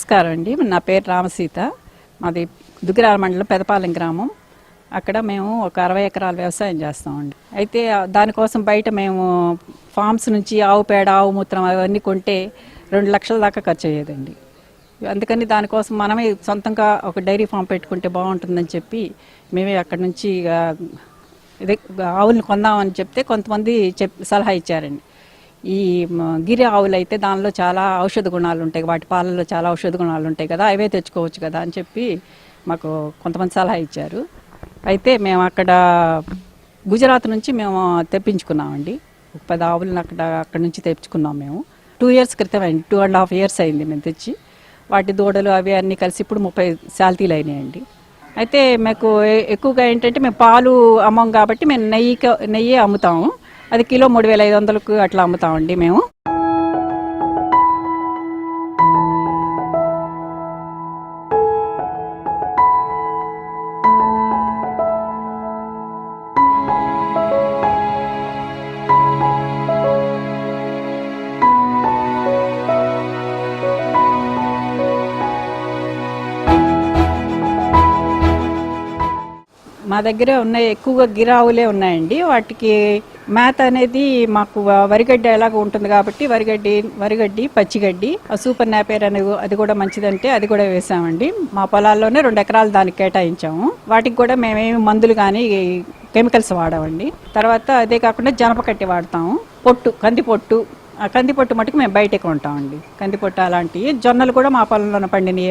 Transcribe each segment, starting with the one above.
నమస్కారం అండి. నా పేరు రామసీత. మాది దుగ్గిరాల మండలం పెదపాలెం గ్రామం. అక్కడ మేము ఒక 60 ఎకరాల వ్యవసాయం చేస్తామండి. అయితే దానికోసం బయట మేము ఫార్మ్స్ నుంచి ఆవు పేడ, ఆవు మూత్రం అవన్నీ కొంటే 2 లక్షల దాకా ఖర్చు అయ్యేదండి. అందుకని దానికోసం మనమే సొంతంగా ఒక డైరీ ఫామ్ పెట్టుకుంటే బాగుంటుందని చెప్పి మేమే అక్కడ నుంచి ఆవులను కొందామని చెప్తే కొంతమంది సలహా ఇచ్చారండి. ఈ గిరి ఆవులు అయితే దానిలో చాలా ఔషధ గుణాలు ఉంటాయి, వాటి పాలలో చాలా ఔషధ గుణాలు ఉంటాయి కదా, అవే తెచ్చుకోవచ్చు కదా అని చెప్పి మాకు కొంతమంది సలహా ఇచ్చారు. అయితే మేము అక్కడ గుజరాత్ నుంచి మేము తెప్పించుకున్నామండి. 10 ఆవులను అక్కడ నుంచి తెచ్చుకున్నాం మేము. 2 years క్రితం అయింది, 2.5 years అయింది మేము తెచ్చి. వాటి దూడలు అవి అన్నీ కలిసి ఇప్పుడు 30 శాల్తీలు అయినాయండి. అయితే మాకు ఎక్కువగా ఏంటంటే మేము పాలు అమ్మం కాబట్టి మేము నెయ్యి అమ్ముతాము. అది కిలో 3,500కు అట్లా అమ్ముతామండి మేము. మా దగ్గర ఉన్నాయి ఎక్కువగా గిరావులే ఉన్నాయండి. వాటికి మేత అనేది మాకు వరిగడ్డి ఎలాగ ఉంటుంది కాబట్టి వరిగడ్డి పచ్చిగడ్డి, సూపర్ నాపేర్ అనేది అది కూడా మంచిదంటే అది కూడా వేసామండి. మా పొలాల్లోనే 2 ఎకరాలు దానికి కేటాయించాము. వాటికి కూడా మేమేమి మందులు కానీ కెమికల్స్ వాడమండి. తర్వాత అదే కాకుండా జనపకట్టి వాడతాము. కందిపొట్టు మటుకు మేము బయటకు కొంటామండి. కందిపొట్టు అలాంటివి, జొన్నలు కూడా మా పొలంలో పండిని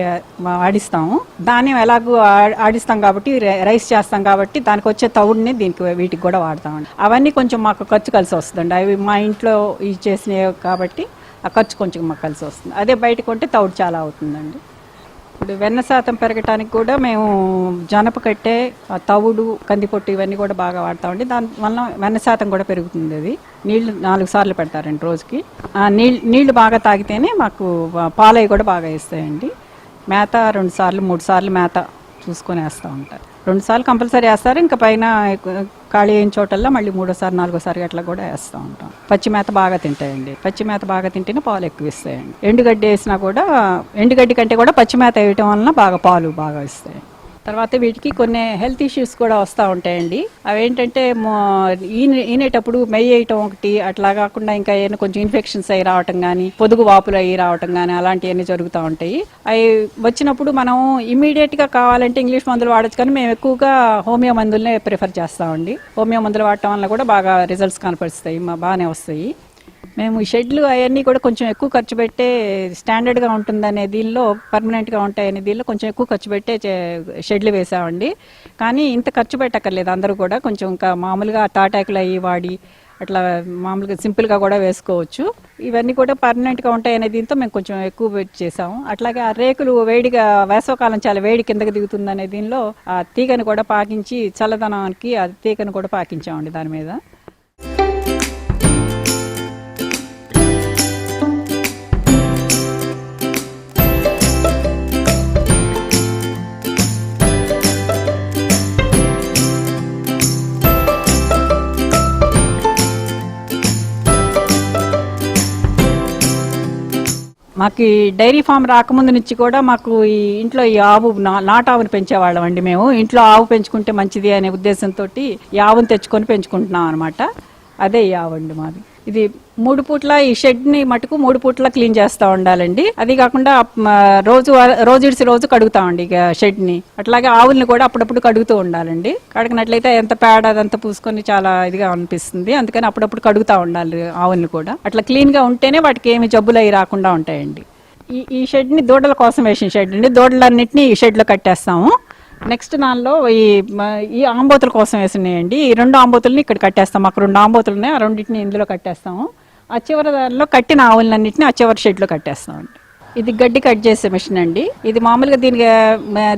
ఆడిస్తాము. ధాన్యం ఎలాగూ ఆడిస్తాం కాబట్టి, రైస్ చేస్తాం కాబట్టి దానికి వచ్చే తవుడిని వీటికి కూడా వాడతామండి. అవన్నీ కొంచెం మాకు ఖర్చు కలిసి వస్తుందండి. అవి మా ఇంట్లో ఇది చేసినవి కాబట్టి ఆ ఖర్చు కొంచెం మాకు కలిసి వస్తుంది. అదే బయట కొంటే తవుడు చాలా అవుతుందండి. ఇప్పుడు వెన్న శాతం పెరగటానికి కూడా మేము జనపకట్టే, తవుడు, కందిపొట్టు ఇవన్నీ కూడా బాగా వాడతామండి. దానివల్ల వెన్న శాతం కూడా పెరుగుతుంది. అది నీళ్లు 4 సార్లు పెడతారండి రోజుకి. నీళ్లు బాగా తాగితేనే మాకు పాలయ్య కూడా బాగా వేస్తాయండి. మేత 2 సార్లు 3 సార్లు మేత చూసుకొని వేస్తూ ఉంటారు. 2 సార్లు కంపల్సరీ వేస్తారు. ఇంకా పైన ఖాళీ అయిన చోటల్లో మళ్ళీ 3సారి 4సారి అట్లా కూడా వేస్తూ ఉంటాం. పచ్చి మేత బాగా తింటాయండి. పచ్చి మేత బాగా తింటేనే పాలు ఎక్కువ ఇస్తాయండి. ఎండుగడ్డి వేసినా కూడా, ఎండుగడ్డి కంటే కూడా పచ్చి మేత వేయటం వలన పాలు బాగా ఇస్తాయి. తర్వాత వీటికి కొన్ని హెల్త్ ఇష్యూస్ కూడా వస్తూ ఉంటాయండి. అవేంటంటే ఈనేటప్పుడు మెయ్యి వేయటం ఒకటి, అట్లా కాకుండా ఇంకా ఏమైనా కొంచెం ఇన్ఫెక్షన్స్ అయ్యి రావటం కానీ, పొదుగు వాపులు అయ్యి రావటం కానీ అలాంటివన్నీ జరుగుతూ ఉంటాయి. అవి వచ్చినప్పుడు మనం ఇమీడియట్గా కావాలంటే ఇంగ్లీష్ మందులు వాడచ్చు, కానీ మేము ఎక్కువగా హోమియో మందులనే ప్రిఫర్ చేస్తామండి. హోమియో మందులు వాడటం వల్ల కూడా బాగా రిజల్ట్స్ కనపరుస్తాయి, బాగానే వస్తాయి. మేము ఈ షెడ్లు అవన్నీ కూడా కొంచెం ఎక్కువ ఖర్చు పెట్టే, స్టాండర్డ్గా ఉంటుందనే దీనిలో, పర్మనెంట్గా ఉంటాయనే దీనిలో కొంచెం ఎక్కువ ఖర్చు పెట్టే షెడ్లు వేసామండి. కానీ ఇంత ఖర్చు పెట్టక్కర్లేదు. అందరూ కూడా కొంచెం ఇంకా మామూలుగా తాటాకులు అయ్యి వాడి అట్లా మామూలుగా సింపుల్గా కూడా వేసుకోవచ్చు. ఇవన్నీ కూడా పర్మనెంట్గా ఉంటాయనే దీంతో మేము కొంచెం ఎక్కువ పెట్టి చేసాము. అట్లాగే ఆ రేకులు వేడిగా, వేసవకాలం చాలా వేడి కిందకి దిగుతుందనే దీనిలో ఆ తీగను కూడా పాకించి, చల్లదనానికి ఆ తీగను కూడా పాకించామండి దాని మీద. మాకు ఈ డైరీ ఫామ్ రాకముందు నుంచి కూడా మాకు ఈ ఇంట్లో ఈ ఆవు, నాటావుని పెంచేవాళ్ళం అండి. మేము ఇంట్లో ఆవు పెంచుకుంటే మంచిది అనే ఉద్దేశంతో ఈ ఆవును తెచ్చుకొని పెంచుకుంటున్నాం అనమాట. అదే ఈ ఆవు అండి మాది. ఇది 3 పూట్ల ఈ షెడ్ని మటుకు 3 పూట్ల క్లీన్ చేస్తూ ఉండాలండి. అది కాకుండా రోజు ఇడిసి రోజు కడుగుతామండి ఇక షెడ్ని. అట్లాగే ఆవుల్ని కూడా అప్పుడప్పుడు కడుగుతూ ఉండాలండి. కడిగినట్లయితే ఎంత పేడ అదంతా పూసుకొని చాలా ఇదిగా అనిపిస్తుంది. అందుకని అప్పుడప్పుడు కడుగుతూ ఉండాలి ఆవుల్ని కూడా. అట్లా క్లీన్గా ఉంటేనే వాటికి ఏమి జబ్బులు అవి రాకుండా ఉంటాయండి. ఈ షెడ్ని దూడల కోసం వేసిన షెడ్ అండి. దూడలన్నింటినీ ఈ షెడ్లో కట్టేస్తాము. నెక్స్ట్ దానిలో ఈ ఆంబోతుల కోసం వేసినాయండి. ఈ 2 ఆంబోతుల్ని ఇక్కడ కట్టేస్తాం. మాకు 2 ఆంబోతులు ఉన్నాయి. ఆ 2టిని ఇందులో కట్టేస్తాము. ఆ చివరి దానిలో కట్టిన ఆవులన్నింటినీ ఆ చివరి షెడ్లో కట్టేస్తామండి. ఇది గడ్డి కట్ చేసే మిషన్ అండి. ఇది మామూలుగా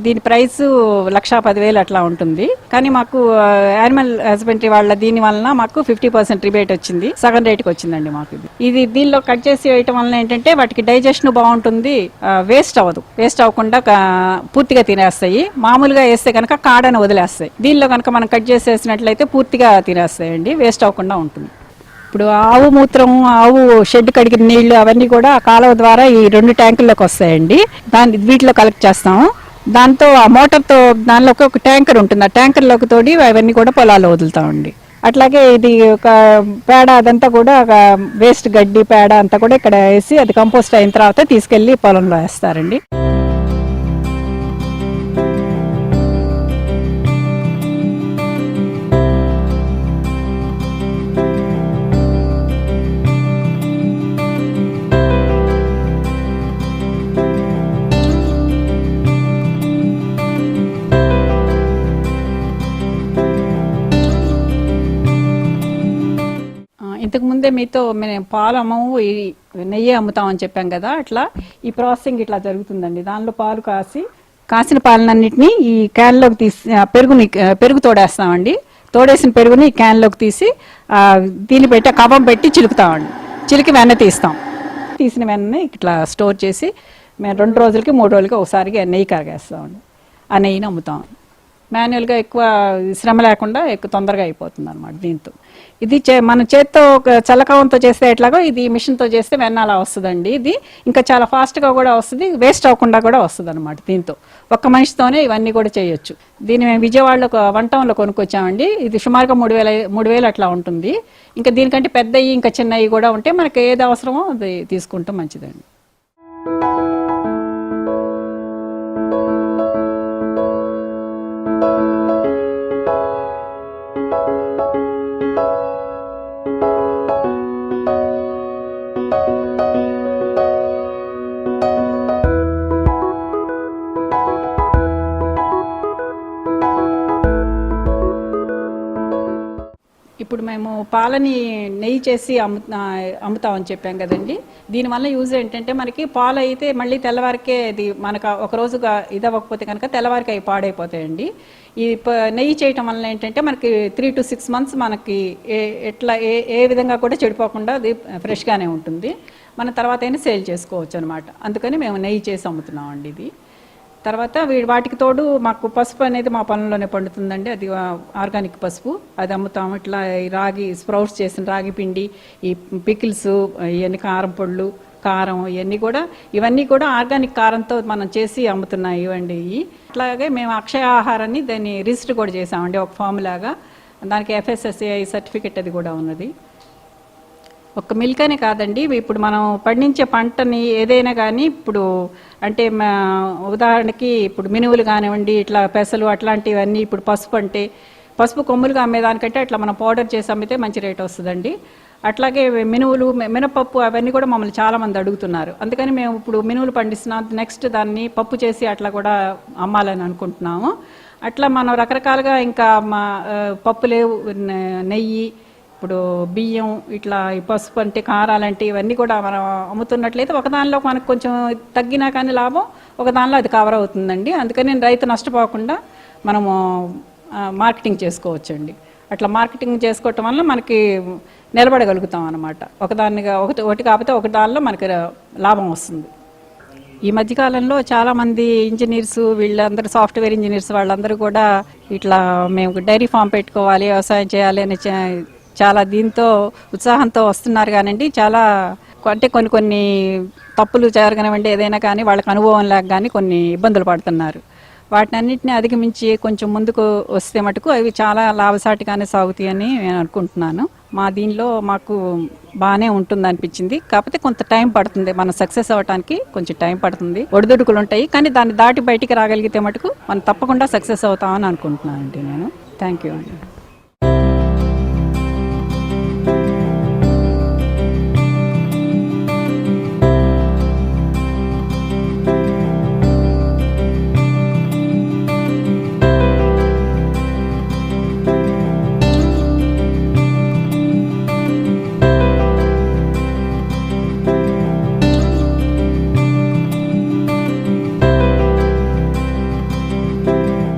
దీని ప్రైస్ 1,10,000 అట్లా ఉంటుంది. కానీ మాకు యానిమల్ హస్బెండరీ వాళ్ళ దీని వలన మాకు 50% రిబేట్ వచ్చింది. సగం రేటుకి వచ్చిందండి మాకు. ఇది దీనిలో కట్ చేసి వేయటం వలన ఏంటంటే వాటికి డైజెషన్ బాగుంటుంది, వేస్ట్ అవ్వకుండా పూర్తిగా తినేస్తాయి. మామూలుగా వేస్తే కనుక కాడని వదిలేస్తాయి. దీనిలో కనుక మనం కట్ చేసేసినట్లయితే పూర్తిగా తినేస్తాయండి, వేస్ట్ అవ్వకుండా ఉంటుంది. ఇప్పుడు ఆవు మూత్రం, ఆవు షెడ్ కడిగిన నీళ్లు అవన్నీ కూడా ఆ కాలువ ద్వారా ఈ 2 ట్యాంకుల్లోకి వస్తాయండి. వీటిలో కలెక్ట్ చేస్తాము. దాంతో ఆ మోటార్తో దానిలోకి ఒక ట్యాంకర్ ఉంటుంది, ఆ ట్యాంకర్లోకి తోడి అవన్నీ కూడా పొలాల్లో వదులుతామండి. అట్లాగే ఇది ఒక పేడ అదంతా కూడా వేస్ట్ గడ్డి పేడ అంతా కూడా ఇక్కడ వేసి అది కంపోస్ట్ అయిన తర్వాత తీసుకెళ్లి పొలంలో వేస్తారండి. ఇంతకు ముందే మీతో మేము పాలు అమ్మము, ఈ నెయ్యి అమ్ముతామని చెప్పాం కదా, అట్లా ఈ ప్రాసెసింగ్ ఇట్లా జరుగుతుందండి. దానిలో పాలు కాసిన పాలనన్నింటినీ ఈ క్యాన్లోకి తీసి పెరుగు తోడేస్తామండి. తోడేసిన పెరుగుని ఈ క్యాన్లోకి తీసి దీన్ని పెట్టి కవం పెట్టి చిలుకుతామండి. చిలికి వెన్న తీసిన వెన్నని ఇట్లా స్టోర్ చేసి మేము 2 రోజులకి 3 రోజులకి ఒకసారిగా నెయ్యి కరిగేస్తామండి. ఆ నెయ్యిని అమ్ముతాం. మాన్యువల్గా ఎక్కువ శ్రమ లేకుండా ఎక్కువ తొందరగా అయిపోతుంది అనమాట. దీంతో ఇది మన చేత్తో చల్లకవంతో చేస్తే ఎట్లాగో ఇది మిషన్తో చేస్తే వెన్న అలా వస్తుందండి. ఇది ఇంకా చాలా ఫాస్ట్గా కూడా వస్తుంది, వేస్ట్ అవ్వకుండా కూడా వస్తుంది అనమాట. దీంతో ఒక్క మనిషితోనే ఇవన్నీ కూడా చేయొచ్చు. దీన్ని మేము విజయవాడలో వన్ టౌన్లో కొనుక్కొచ్చామండి. ఇది సుమారుగా 3,000 అట్లా ఉంటుంది. ఇంకా దీనికంటే పెద్దవి ఇంకా చిన్నవి కూడా ఉంటే మనకి ఏది అవసరమో అది తీసుకుంటే మంచిదండి. ఇప్పుడు మేము పాలని నెయ్యి చేసి అమ్ముతామని చెప్పాం కదండి. దీనివల్ల యూజ్ ఏంటంటే మనకి పాలు అయితే మళ్ళీ తెల్లవారికే ఇది మనకు ఒక రోజుగా ఇదవ్వకపోతే కనుక తెల్లవారికి అవి పాడైపోతాయండి. ఈ నెయ్యి చేయటం వల్ల ఏంటంటే మనకి 3 to 6 months మనకి ఏ విధంగా కూడా చెడిపోకుండా అది ఫ్రెష్గానే ఉంటుంది. మన తర్వాత అయినా సేల్ చేసుకోవచ్చు అనమాట. అందుకని మేము నెయ్యి చేసి అమ్ముతున్నామండి. ఇది తర్వాత వాటికి తోడు మాకు పసుపు అనేది మా పొలంలోనే పండుతుందండి. అది ఆర్గానిక్ పసుపు, అది అమ్ముతాము. ఇట్లా రాగి స్ప్రౌట్స్ చేసిన రాగి పిండి, ఈ పికిల్స్, ఇవన్నీ కారం పొళ్ళు, కారం ఇవన్నీ కూడా ఆర్గానిక్ కారంతో మనం చేసి అమ్ముతున్నాయి ఇవ్వండి. అట్లాగే మేము అక్షయ ఆహారాన్ని దాన్ని రిజిస్టర్ కూడా చేసామండి ఒక ఫామ్ లాగా. దానికి FSSAI సర్టిఫికెట్ అది కూడా ఉన్నది. ఒక్క మిల్క్ అనే కాదండి, ఇప్పుడు మనం పండించే పంటని ఏదైనా కానీ ఇప్పుడు అంటే ఉదాహరణకి ఇప్పుడు మినువులు కానివ్వండి, ఇట్లా పెసలు అట్లాంటివన్నీ, ఇప్పుడు పసుపు కొమ్ములుగా అమ్మేదానికంటే అట్లా మనం పౌడర్ చేసి అమ్మితే మంచి రేట్ వస్తుందండి. అట్లాగే మినువులు, మినపప్పు అవన్నీ కూడా మమ్మల్ని చాలామంది అడుగుతున్నారు. అందుకని మేము ఇప్పుడు మినువులు పండిస్తున్నాం, నెక్స్ట్ దాన్ని పప్పు చేసి అట్లా కూడా అమ్మాలని అనుకుంటున్నాము. అట్లా మనం రకరకాలుగా ఇంకా పప్పులు, నెయ్యి, ఇప్పుడు బియ్యం, ఇట్లా ఈ పసుపు అంటే కారాలంటే ఇవన్నీ కూడా మనం అమ్ముతున్నట్లయితే ఒకదానిలో మనకు కొంచెం తగ్గినా కానీ లాభం, ఒకదానిలో అది కవర్ అవుతుందండి. అందుకని రైతు నష్టపోకుండా మనము మార్కెటింగ్ చేసుకోవచ్చండి. అట్లా మార్కెటింగ్ చేసుకోవటం వల్ల మనకి నిలబడగలుగుతాం అన్నమాట. ఒకటి కాకపోతే ఒక దానిలో మనకి లాభం వస్తుంది. ఈ మధ్యకాలంలో చాలామంది ఇంజనీర్స్, వీళ్ళందరూ సాఫ్ట్వేర్ ఇంజనీర్స్ వాళ్ళందరూ కూడా ఇట్లా మేము డైరీ ఫామ్ పెట్టుకోవాలి, వ్యవసాయం చేయాలి అని చాలా దీంతో ఉత్సాహంతో వస్తున్నారు. కానండి చాలా అంటే కొన్ని తప్పులు జరగనివ్వండి, ఏదైనా కానీ వాళ్ళకి అనుభవం లేక కానీ కొన్ని ఇబ్బందులు పడుతున్నారు. వాటినన్నింటినీ అధిగమించి కొంచెం ముందుకు వస్తే మటుకు అవి చాలా లాభసాటిగానే సాగుతాయని నేను అనుకుంటున్నాను. దీనిలో మాకు బాగానే ఉంటుంది అనిపించింది. కాకపోతే కొంత టైం పడుతుంది, మనం సక్సెస్ అవ్వడానికి కొంచెం టైం పడుతుంది, ఒడిదుడుకులు ఉంటాయి. కానీ దాన్ని దాటి బయటికి రాగలిగితే మటుకు మనం తప్పకుండా సక్సెస్ అవుతామని అనుకుంటున్నాను అండి నేను. థ్యాంక్ యూ అండి.